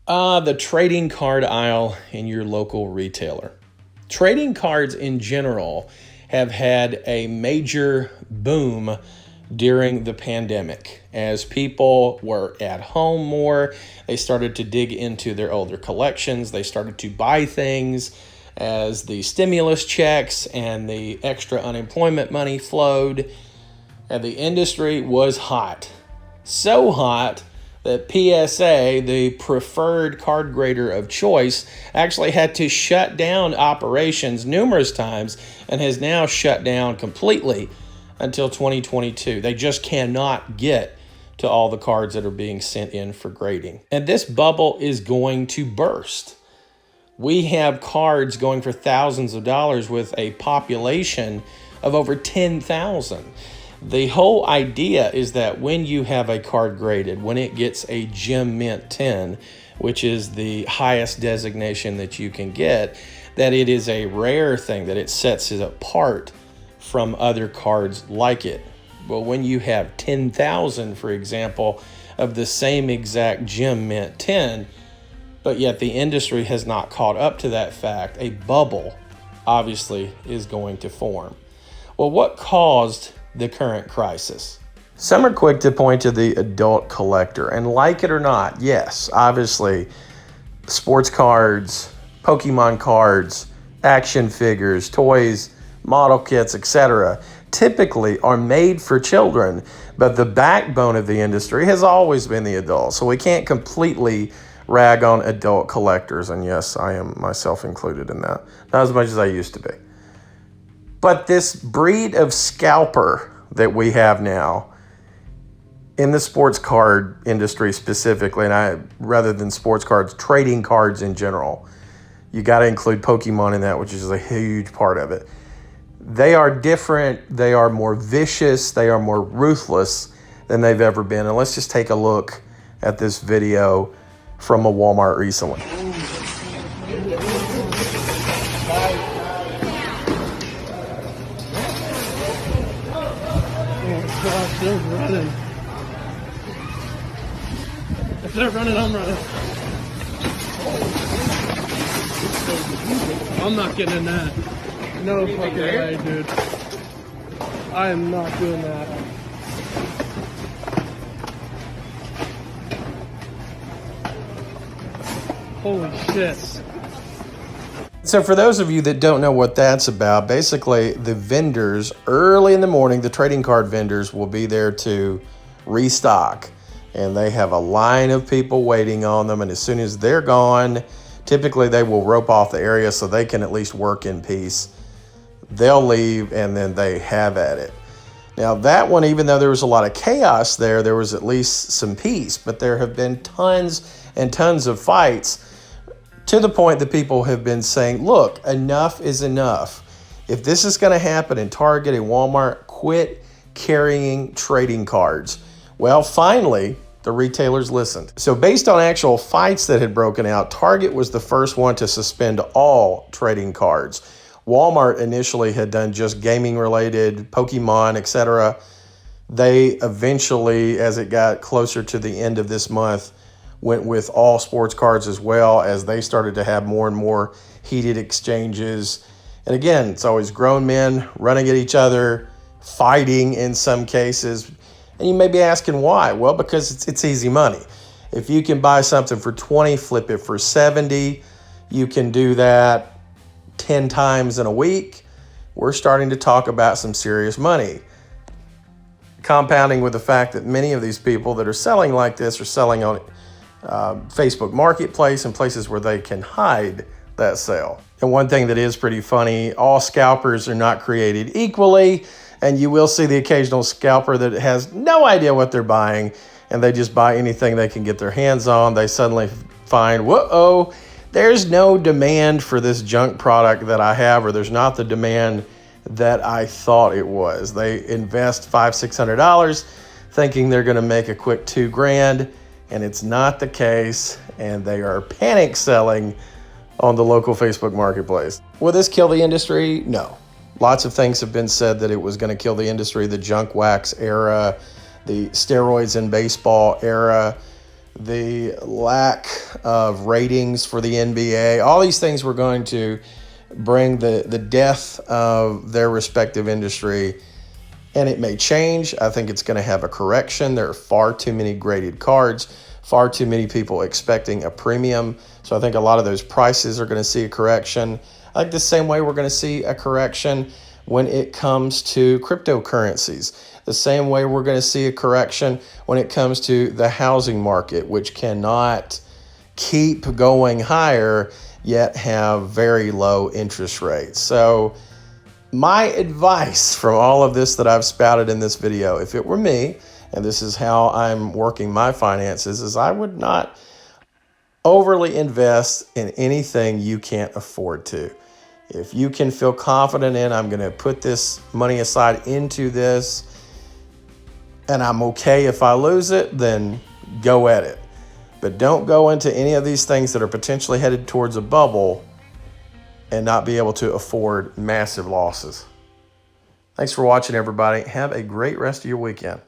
The trading card aisle in your local retailer. Trading cards in general have had a major boom during the pandemic. As people were at home more, they started to dig into their older collections. They started to buy things as the stimulus checks and the extra unemployment money flowed. And the industry was hot. So hot that PSA, the preferred card grader of choice, actually had to shut down operations numerous times and has now shut down completely until 2022. They just cannot get to all the cards that are being sent in for grading. And this bubble is going to burst. We have cards going for thousands of dollars with a population of over 10,000. The whole idea is that when you have a card graded, when it gets a Gem Mint 10, which is the highest designation that you can get, that it is a rare thing, that it sets it apart from other cards like it. Well, when you have 10,000, for example, of the same exact Gem Mint 10, but yet the industry has not caught up to that fact, a bubble obviously is going to form. Well, what caused the current crisis? Some are quick to point to the adult collector, and like it or not, yes, obviously, sports cards, Pokemon cards, action figures, toys, model kits, etc., typically are made for children, but the backbone of the industry has always been the adult, so we can't completely rag on adult collectors, and yes, I am myself included in that. Not as much as I used to be. But this breed of scalper that we have now in the sports card industry specifically, and rather than sports cards, trading cards in general, you got to include Pokemon in that, which is a huge part of it. They are different, they are more vicious, they are more ruthless than they've ever been. And let's just take a look at this video from a Walmart recently. They're running. If they're running, I'm running. I'm not getting in that. No fucking way, dude. I am not doing that. Holy shit. So for those of you that don't know what that's about, basically the vendors, early in the morning, the trading card vendors will be there to restock. And they have a line of people waiting on them. And as soon as they're gone, typically they will rope off the area so they can at least work in peace. They'll leave and then they have at it. Now that one, even though there was a lot of chaos there, there was at least some peace. But there have been tons and tons of fights, to the point that people have been saying, look, enough is enough. If this is going to happen in Target and Walmart, quit carrying trading cards. Well, finally, the retailers listened. So based on actual fights that had broken out, Target was the first one to suspend all trading cards. Walmart initially had done just gaming related, Pokemon, etc. They eventually, as it got closer to the end of this month, went with all sports cards as well, as they started to have more and more heated exchanges. And again, it's always grown men running at each other, fighting in some cases. And you may be asking why? Well, because it's easy money. If you can buy something for 20, flip it for 70, you can do that 10 times in a week. We're starting to talk about some serious money. Compounding with the fact that many of these people that are selling like this are selling on Facebook Marketplace and places where they can hide that sale. And one thing that is pretty funny, all scalpers are not created equally, and you will see the occasional scalper that has no idea what they're buying, and they just buy anything they can get their hands on. They suddenly find, whoa, there's no demand for this junk product that I have, or there's not the demand that I thought it was. They invest $500-600 thinking they're going to make a quick $2,000, and it's not the case, and they are panic selling on the local Facebook Marketplace. Will this kill the industry? No. Lots of things have been said that it was going to kill the industry, the junk wax era, the steroids in baseball era. the lack of ratings for the NBA, all these things were going to bring the death of their respective industry. And it may change. I think it's going to have a correction. There are far too many graded cards, far too many people expecting a premium. So I think a lot of those prices are going to see a correction. I think the same way we're going to see a correction when it comes to cryptocurrencies. The same way we're going to see a correction when it comes to the housing market, which cannot keep going higher yet have very low interest rates. So my advice from all of this that I've spouted in this video, if it were me, and this is how I'm working my finances, is I would not overly invest in anything you can't afford to. If you can feel confident in, I'm going to put this money aside into this, and I'm okay if I lose it, then go at it. But don't go into any of these things that are potentially headed towards a bubble and not be able to afford massive losses. Thanks for watching, everybody. Have a great rest of your weekend.